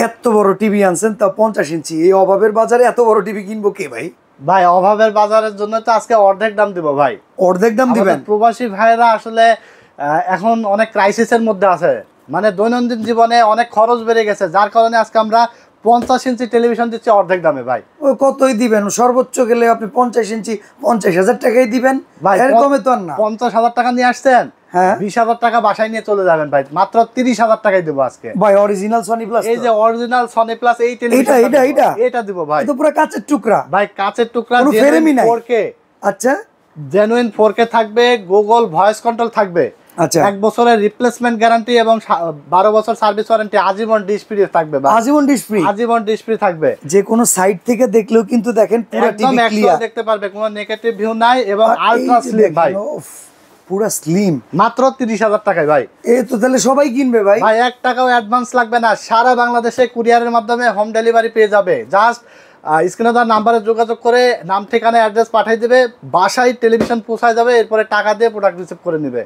এত বড় টিভি আনছেন তা 50 ইঞ্চি, এই অভাবের বাজারে এত বড় টিভি কিনবো কে ভাই? ভাই অভাবের বাজারের জন্য তো আজকে অর্ধেক দাম দিব ভাই। অর্ধেক দাম দিবেন? প্রবাসী ভাইরা আসলে এখন অনেক ক্রাইসিসের মধ্যে আছে, মানে দৈনন্দিন জীবনে অনেক খরচ বেড়ে গেছে, যার কারণে আজকে আমরা 50 ইঞ্চি টেলিভিশন দিচ্ছি অর্ধেক দামে ভাই। ও কতই দিবেন? সর্বোচ্চ গেলে আপনি 50 ইঞ্চি 50,000 টাকাই দিবেন ভাই। এর কমে তো আর না। 50,000 টাকা নিয়ে আসছেন, হ্যাঁ 20,000 টাকা বাসায় নিয়ে চলে যাবেন ভাই, মাত্র 30,000 টাকাই দেবো আজকে ভাই। অরিজিনাল সনি প্লাস, এই যে অরিজিনাল সনি প্লাস এই টেলিভিশন, এটা দিব ভাই। এটা পুরো কাঁচের টুকরা ভাই, কাঁচের টুকরা, কোনো ফ্রেমই নাই। 4K, আচ্ছা জেনুইন 4K থাকবে, গুগল ভয়েস কন্ট্রোল থাকবে, আচ্ছা 1 বছরের রিপ্লেসমেন্ট গ্যারান্টি এবং 12 বছর সার্ভিস ওয়ারেন্টি, আজীবন ডিশ ফ্রি থাকবে ভাই। আজীবন ডিশ ফ্রি, আজীবন ডিশ ফ্রি থাকবে। যে কোনো সাইট থেকে দেখলেও কিন্তু দেখেন পুরো একদম টিভি ক্লিয়ার দেখতে পারবে, কোনো নেগেটিভ ভিউ নাই এবং আলট্রা স্লিম ভাই, পুরো স্লিম, মাত্র 30,000 টাকায় ভাই। এই তো তাহলে সবাই কিনবে ভাই। ভাই 1 টাকাও অ্যাডভান্স লাগবে না, সারা বাংলাদেশে কুরিয়ারের মাধ্যমে হোম ডেলিভারি পেয়ে যাবে। জাস্ট স্ক্রিনে দেওয়া নাম্বারে যোগাযোগ করে নাম ঠিকানা অ্যাড্রেস পাঠিয়ে দেবে, বাসায় টেলিভিশন পৌঁছায় যাবে, এরপরে টাকা দিয়ে প্রোডাক্ট রিসিভ করে নেবে।